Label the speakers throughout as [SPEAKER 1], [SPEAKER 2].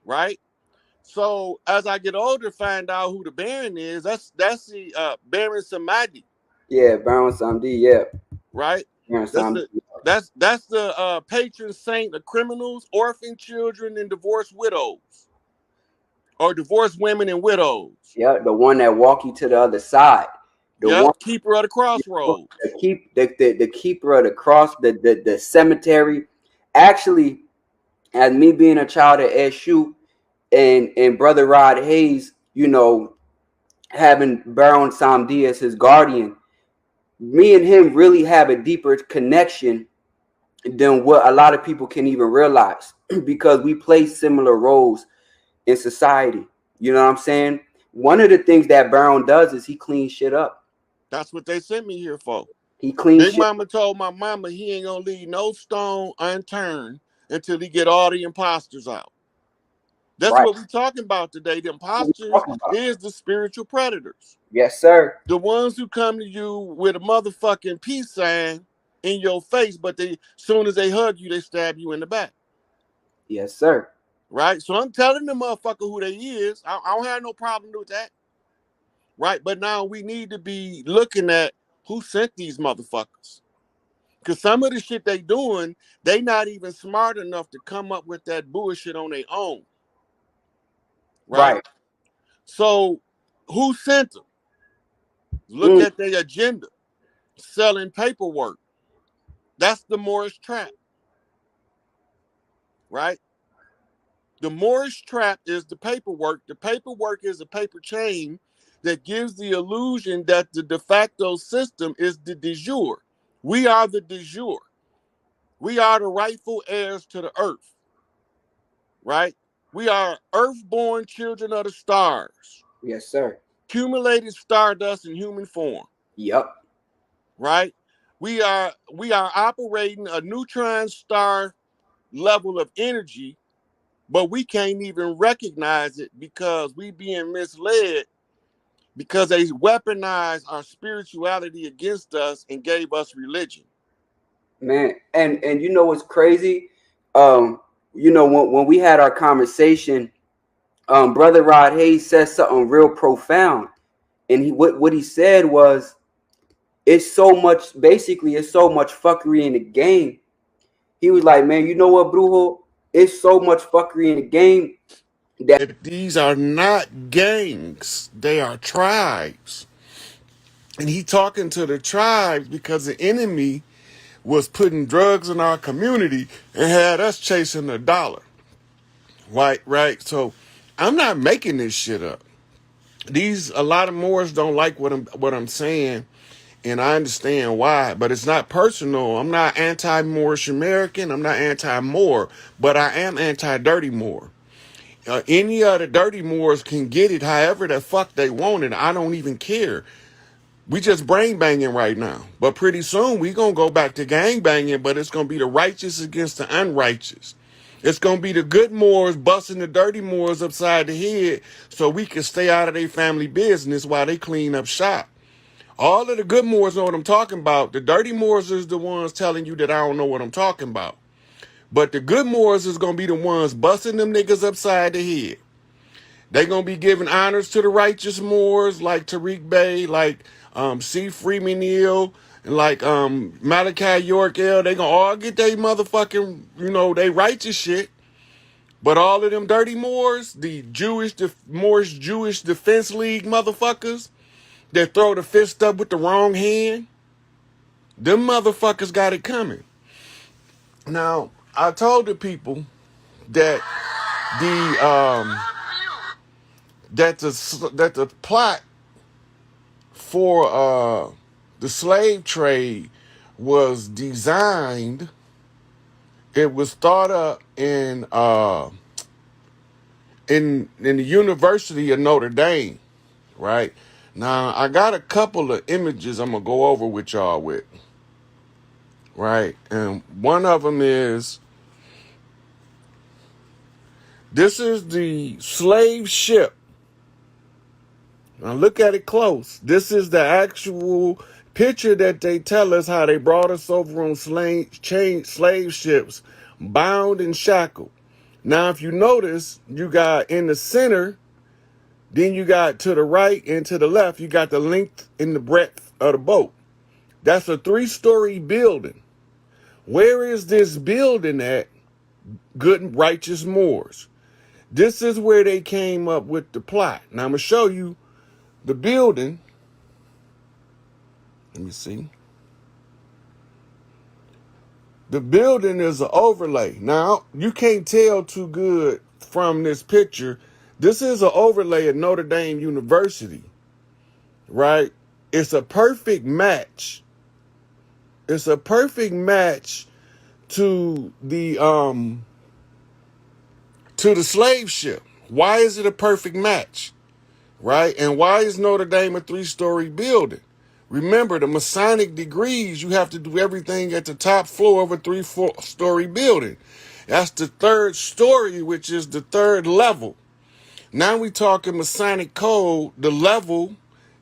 [SPEAKER 1] right? So as I get older, find out who the Baron is. That's the Baron Samadi,
[SPEAKER 2] Yeah, Baron Samedi. Yeah,
[SPEAKER 1] right?
[SPEAKER 2] Baron
[SPEAKER 1] That's
[SPEAKER 2] Samedi.
[SPEAKER 1] the that's the patron saint of criminals, orphan children, and divorced widows, or divorced women and widows.
[SPEAKER 2] Yeah, the one that walk you to the other side. The one
[SPEAKER 1] Yep, keeper of the crossroads.
[SPEAKER 2] the keeper of the cross, the cemetery. Actually, as me being a child of SU and brother Rod Hayes, having Baron Samedi as his guardian, me and him really have a deeper connection than what a lot of people can even realize because we play similar roles in society. You know what I'm saying? One of the things that Baron does is he cleans shit up.
[SPEAKER 1] That's what they sent me here for.
[SPEAKER 2] He cleans
[SPEAKER 1] Big
[SPEAKER 2] shit.
[SPEAKER 1] Mama told my mama he ain't gonna leave no stone unturned until he get all the imposters out. That's
[SPEAKER 2] Right.
[SPEAKER 1] what we talking about today. The
[SPEAKER 2] What we
[SPEAKER 1] imposters
[SPEAKER 2] talking about?
[SPEAKER 1] is the spiritual predators.
[SPEAKER 2] Yes, sir.
[SPEAKER 1] The ones who come to you with a motherfucking peace sign in your face, but they soon as they hug you, they stab you in the back.
[SPEAKER 2] Yes, sir.
[SPEAKER 1] Right? So I'm telling the motherfucker who they is. I don't have no problem with that. Right? But now we need to be looking at who sent these motherfuckers. Because some of the shit they doing, they not even smart enough to come up with that bullshit on their own. Right?
[SPEAKER 2] Right.
[SPEAKER 1] So who sent them? Look at their agenda. Selling paperwork. That's the Moorish trap. Right? The Moorish trap is the paperwork. The paperwork is a paper chain that gives the illusion that the de facto system is the de jure. We are the de jure. We are the rightful heirs to the earth. Right? We are earth-born children of the stars.
[SPEAKER 2] Yes, sir.
[SPEAKER 1] Accumulated stardust in human form.
[SPEAKER 2] Yep.
[SPEAKER 1] Right? We are operating a neutron star level of energy, but we can't even recognize it because we being misled because they weaponized our spirituality against us and gave us religion.
[SPEAKER 2] Man, and you know what's crazy? When we had our conversation, brother Rod Hayes said something real profound. And what he said was it's so much fuckery in the game. He was like, man, you know what, Brujo? It's so much fuckery in the game that
[SPEAKER 1] These are not gangs, they are tribes. And he talking to the tribes because the enemy was putting drugs in our community and had us chasing a dollar. Right. So I'm not making this shit up. A lot of Moors don't like what I'm saying, and I understand why, but it's not personal. I'm not anti-Moorish American. I'm not anti-Moor, but I am anti-dirty Moor. Any of the dirty Moors can get it however the fuck they want it. I don't even care. We just brain banging right now. But pretty soon we gonna go back to gang banging, but it's gonna be the righteous against the unrighteous. It's gonna be the good Moors busting the dirty Moors upside the head so we can stay out of their family business while they clean up shop. All of the good Moors know what I'm talking about. The dirty Moors is the ones telling you that I don't know what I'm talking about. But the good Moors is gonna be the ones busting them niggas upside the head. They gonna be giving honors to the righteous Moors like Tariq Bey, like C. Freeman Hill, and like Malachi York L. They gonna all get they motherfucking, they righteous shit. But all of them dirty Moors, the Moorish Jewish Defense League motherfuckers that throw the fist up with the wrong hand, them motherfuckers got it coming. Now, I told the people that the plot for the slave trade was designed. It was thought up in the University of Notre Dame, right? Now I got a couple of images I'm gonna go over with y'all with, right? And one of them is this is the slave ship. Now look at it close. This is the actual picture that they tell us how they brought us over on slave ships, bound and shackled. Now, if you notice, you got in the center, then you got to the right and to the left, you got the length and the breadth of the boat. That's a 3-story building. Where is this building at? Good and righteous Moors. This is where they came up with the plot. Now, I'm going to show you the building. Let me see. The building is an overlay. Now, you can't tell too good from this picture. This is an overlay at Notre Dame University, right? It's a perfect match. It's a perfect match to the slave ship. Why is it a perfect match? Right? And why is Notre Dame a 3-story building? Remember, the Masonic degrees, you have to do everything at the top floor of a 3-story building. That's the 3rd story, which is the 3rd level. Now we talking Masonic code, the level,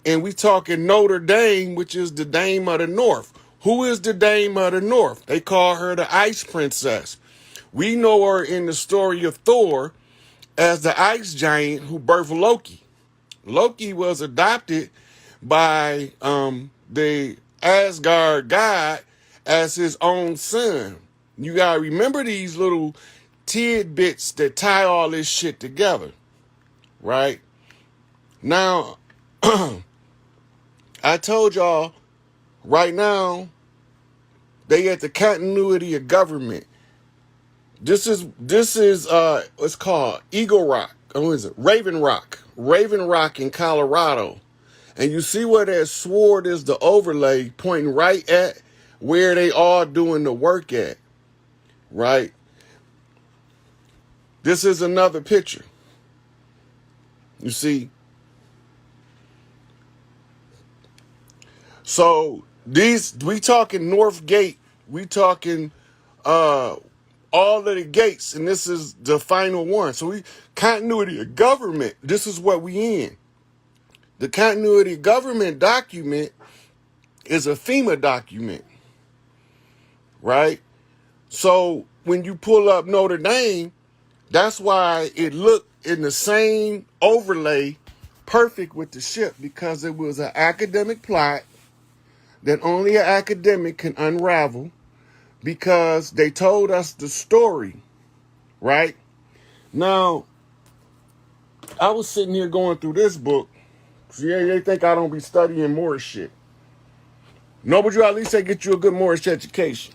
[SPEAKER 1] and we talking Notre Dame, which is the Dame of the North. Who is the Dame of the North? They call her the Ice Princess. We know her in the story of Thor as the ice giant who birthed Loki. Loki was adopted by the Asgard god as his own son. You gotta remember these little tidbits that tie all this shit together, right? Now, I told y'all right now they at the continuity of government. This is what's called Eagle Rock. What is it? Raven Rock. Raven Rock in Colorado. And you see where that sword is, the overlay pointing right at where they are doing the work at, right? This is another picture. You see? So we talking North Gate. We talking all of the gates, and this is the final one. So continuity of government, this is what we in. The continuity of government document is a FEMA document, right? So when you pull up Notre Dame, that's why it looked in the same overlay perfect with the ship, because it was an academic plot that only an academic can unravel, because they told us the story, right? Now, I was sitting here going through this book. So yeah, they think I don't be studying Moorish shit. No, but you at least say get you a good Moorish education.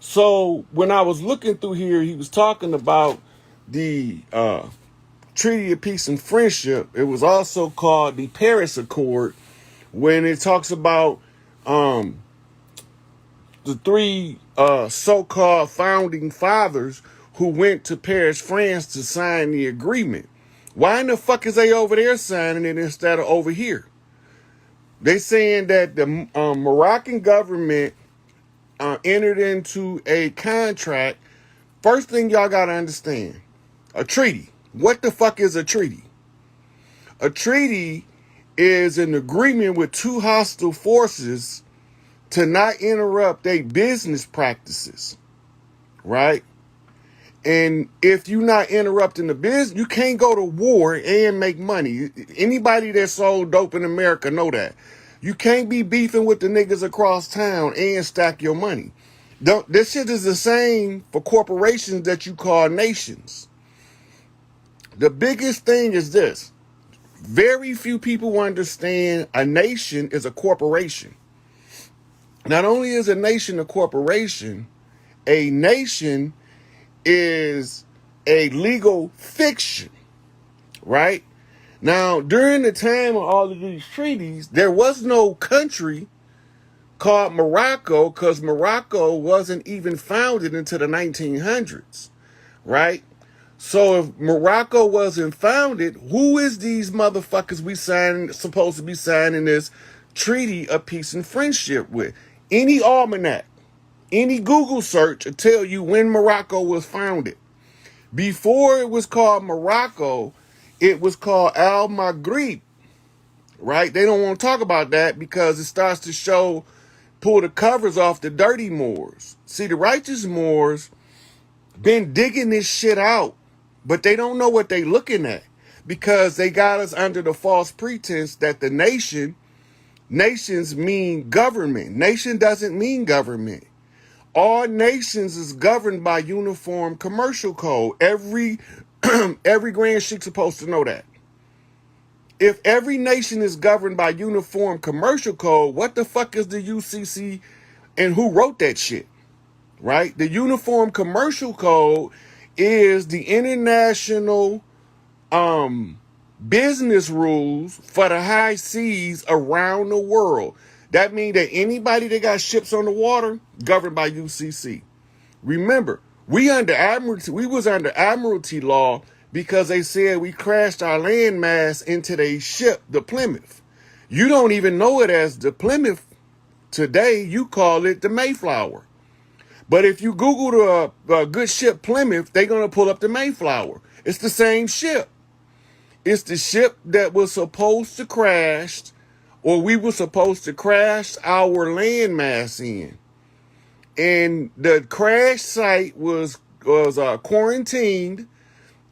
[SPEAKER 1] So when I was looking through here, he was talking about the Treaty of Peace and Friendship. It was also called the Paris Accord, when it talks about the 3 so-called founding fathers who went to Paris, France to sign the agreement. Why in the fuck is they over there signing it instead of over here? They saying that the Moroccan government entered into a contract. First thing y'all got to understand, a treaty. What the fuck is a treaty? A treaty is an agreement with 2 hostile forces to not interrupt their business practices, right? And if you're not interrupting the business, you can't go to war and make money. Anybody that sold dope in America know that. You can't be beefing with the niggas across town and stack your money. This shit is the same for corporations that you call nations. The biggest thing is this. Very few people understand a nation is a corporation. Not only is a nation a corporation, a nation is a legal fiction, right? Now, during the time of all of these treaties, there was no country called Morocco, because Morocco wasn't even founded until the 1900s, right? So if Morocco wasn't founded, who is these motherfuckers supposed to be signing this Treaty of Peace and Friendship with? Any almanac, any Google search will tell you when Morocco was founded. Before it was called Morocco, it was called Al Maghrib, right? They don't want to talk about that because it starts to pull the covers off the dirty Moors. See, the righteous Moors, been digging this shit out, but they don't know what they looking at because they got us under the false pretense that the nations mean government. Nation doesn't mean government. All nations is governed by uniform commercial code. Every grand sheik's supposed to know that. If every nation is governed by uniform commercial code, what the fuck is the UCC and who wrote that shit? Right? The uniform commercial code is the international business rules for the high seas around the world. That means that anybody that got ships on the water governed by UCC. Remember, we was under admiralty law because they said we crashed our landmass into their ship, the Plymouth. You don't even know it as the Plymouth today. You call it the Mayflower. But if you Google the good ship Plymouth, they're going to pull up the Mayflower. It's the same ship. It's the ship that was supposed to crash, or we were supposed to crash our landmass in. And the crash site was quarantined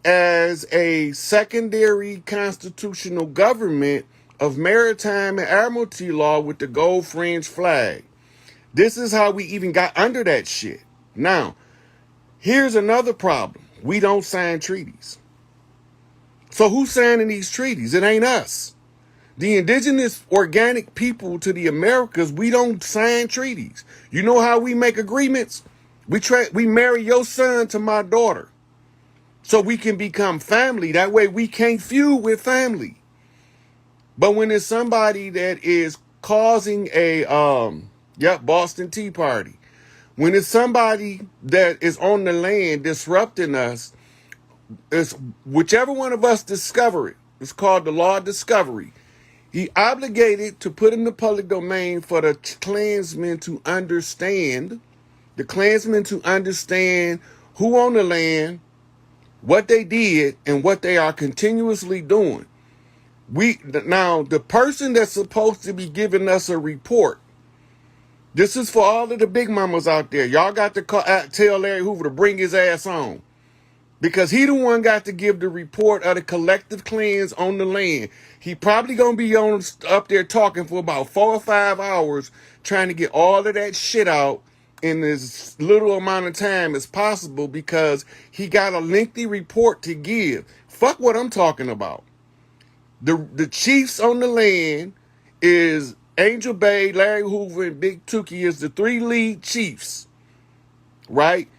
[SPEAKER 1] as a secondary constitutional government of maritime and admiralty law with the gold fringe flag. This is how we even got under that shit. Now, here's another problem. We don't sign treaties. So who's signing these treaties? It ain't us. The indigenous organic people to the Americas, we don't sign treaties. You know how we make agreements? We marry your son to my daughter so we can become family. That way we can't feud with family. But when it's somebody that is causing a, Boston Tea Party. When it's somebody that is on the land disrupting us, it's whichever one of us discover it. It's called the law of discovery. He obligated to put in the public domain for the Klansmen to understand, who owned the land, what they did, and what they are continuously doing. Now, the person that's supposed to be giving us a report, this is for all of the big mamas out there. Y'all got to tell Larry Hoover to bring his ass on. Because he the one got to give the report of the collective clans on the land. He probably going to be up there talking for about 4 or 5 hours trying to get all of that shit out in as little amount of time as possible because he got a lengthy report to give. Fuck what I'm talking about. The chiefs on the land is Angel Bay, Larry Hoover, and Big Tookie is the 3 lead chiefs, right?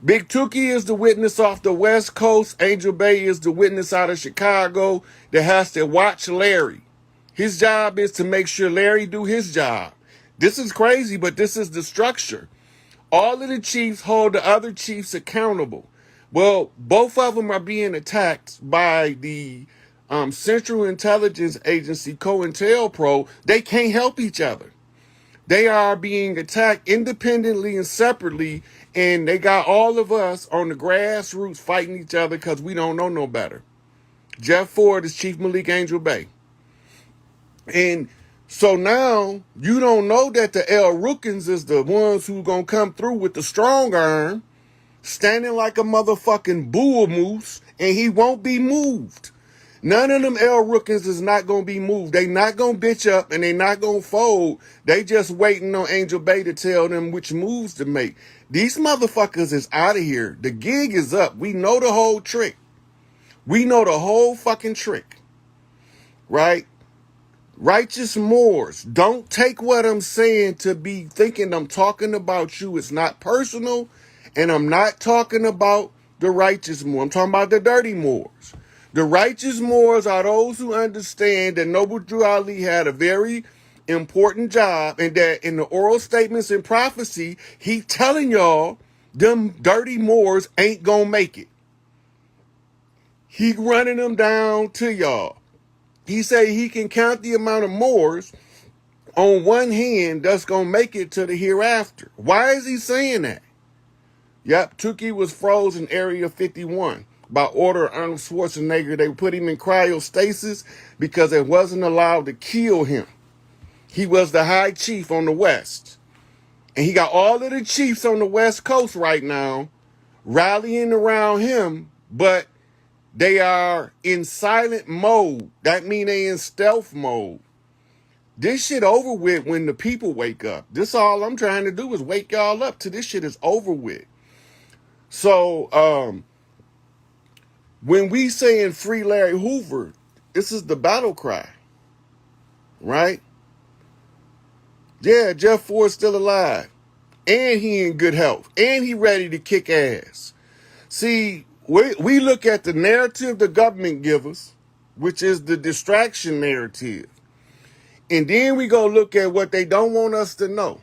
[SPEAKER 1] Big Tookie is the witness off the West Coast. Angel Bay is the witness out of Chicago that has to watch Larry. His job is to make sure Larry do his job. This is crazy, but this is the structure. All of the chiefs hold the other chiefs accountable. Well, both of them are being attacked by the Central Intelligence Agency, COINTELPRO. They can't help each other. They are being attacked independently and separately, and they got all of us on the grassroots fighting each other because we don't know no better. Jeff Ford is Chief Malik Angel Bay. And so now you don't know that the El Rookins is the ones who gonna come through with the strong arm, standing like a motherfucking bull moose, and he won't be moved. None of them El Rookins is not going to be moved. They not going to bitch up and they not going to fold. They just waiting on Angel Bay to tell them which moves to make. These motherfuckers is out of here. The gig is up. We know the whole trick. We know the whole fucking trick. Right? Righteous Moors. Don't take what I'm saying to be thinking I'm talking about you. It's not personal. And I'm not talking about the righteous Moors. I'm talking about the dirty Moors. The righteous Moors are those who understand that Noble Drew Ali had a very important job and that in the oral statements and prophecy, he telling y'all them dirty Moors ain't gonna make it. He running them down to y'all. He say he can count the amount of Moors on one hand that's gonna make it to the hereafter. Why is he saying that? Yep, Tookie was frozen in Area 51. By order of Arnold Schwarzenegger. They put him in cryostasis because it wasn't allowed to kill him. He was the high chief on the West. And he got all of the chiefs on the West Coast right now rallying around him, but they are in silent mode. That means they in stealth mode. This shit over with when the people wake up. This all I'm trying to do is wake y'all up till this shit is over with. So when we saying free Larry Hoover, this is the battle cry, right? Yeah, Jeff Ford's still alive, and he in good health, and he ready to kick ass. See, we look at the narrative the government give us, which is the distraction narrative. And then we go look at what they don't want us to know.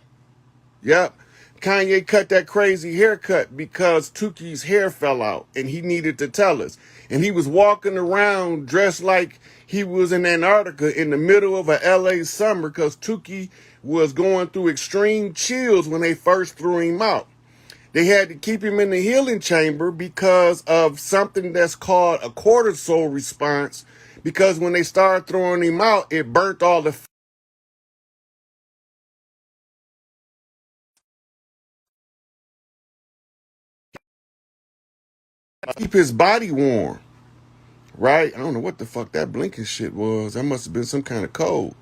[SPEAKER 1] Yep. Kanye cut that crazy haircut because Tuki's hair fell out and he needed to tell us. And he was walking around dressed like he was in Antarctica in the middle of a LA summer because Tuki was going through extreme chills when they first threw him out. They had to keep him in the healing chamber because of something that's called a cortisol response, because when they started throwing him out, it burnt all the keep his body warm, right? I don't know what the fuck that blinking shit was. That must have been some kind of code.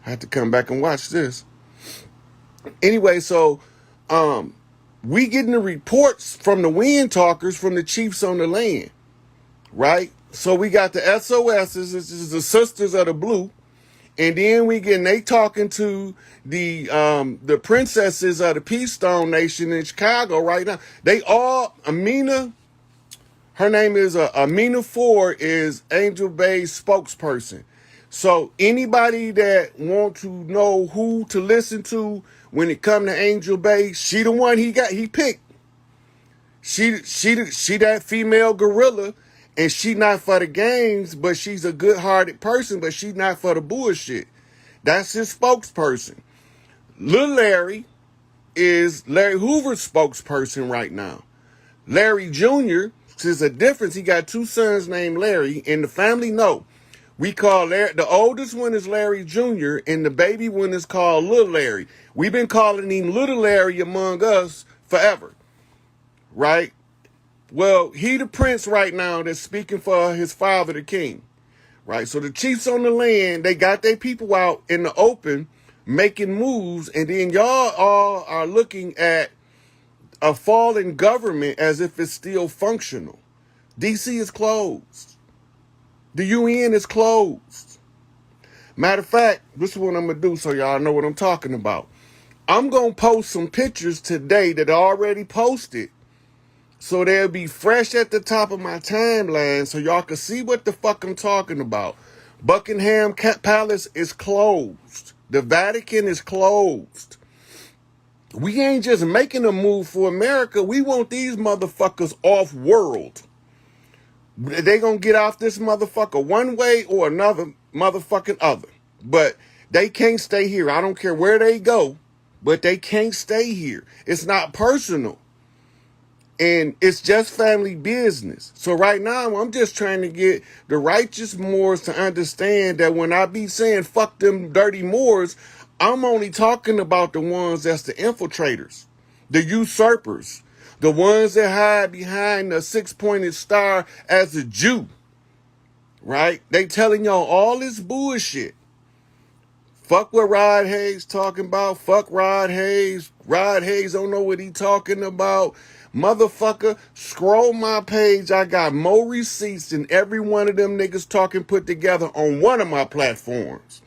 [SPEAKER 1] I had to come back and watch this. Anyway, so we getting the reports from the wind talkers from the chiefs on the land, right? So we got the SOSs, this is the Sisters of the Blue, and then they talking to the princesses of the Peace Stone Nation in Chicago right now. They all her name is Amina Ford, is Angel Bay's spokesperson. So anybody that want to know who to listen to when it come to Angel Bay, she the one he picked. She that female gorilla, and she not for the games, but she's a good-hearted person, but she's not for the bullshit. That's his spokesperson. Lil Larry is Larry Hoover's spokesperson right now. Larry Jr., there's a difference. He got two sons named Larry. In the family, no. We call the oldest one is Larry Jr., and the baby one is called Little Larry. We've been calling him Little Larry among us forever, right? Well, he the prince right now that's speaking for his father, the king, right? So the chiefs on the land, they got their people out in the open making moves, and then y'all all are looking at a fallen government as if it's still functional. DC is closed. The UN is closed. Matter of fact, this is what I'm going to do so y'all know what I'm talking about. I'm going to post some pictures today that are already posted, so they'll be fresh at the top of my timeline so y'all can see what the fuck I'm talking about. Buckingham Palace is closed. The Vatican is closed. We ain't just making a move for America. We want these motherfuckers off world. They gonna get off this motherfucker one way or another motherfucking other. But they can't stay here. I don't care where they go, but they can't stay here. It's not personal. And it's just family business. So right now, I'm just trying to get the righteous Moors to understand that when I be saying fuck them dirty Moors, I'm only talking about the ones that's the infiltrators, the usurpers, the ones that hide behind the six-pointed star as a Jew, right? They telling y'all all this bullshit. Fuck what Rod Hayes talking about. Fuck Rod Hayes. Rod Hayes don't know what he talking about. Motherfucker, scroll my page. I got more receipts than every one of them niggas talking put together on one of my platforms.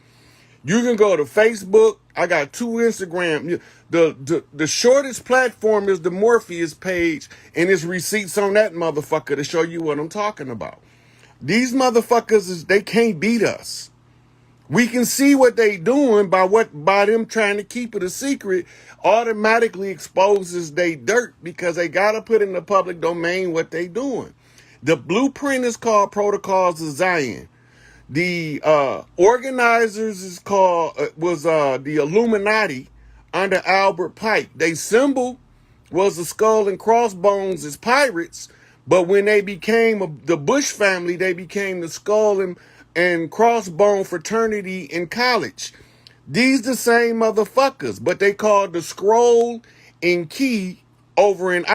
[SPEAKER 1] You can go to Facebook. I got 2 Instagram. The shortest platform is the Morpheus page, and it's receipts on that motherfucker to show you what I'm talking about. These motherfuckers, they can't beat us. We can see what they doing by them trying to keep it a secret automatically exposes they dirt because they got to put in the public domain what they doing. The blueprint is called Protocols of Zion. The organizers is called the Illuminati under Albert Pike. They symbol was the skull and crossbones as pirates, but when they became the Bush family, they became the skull and crossbone fraternity in college. These the same motherfuckers, but they called the scroll and key over in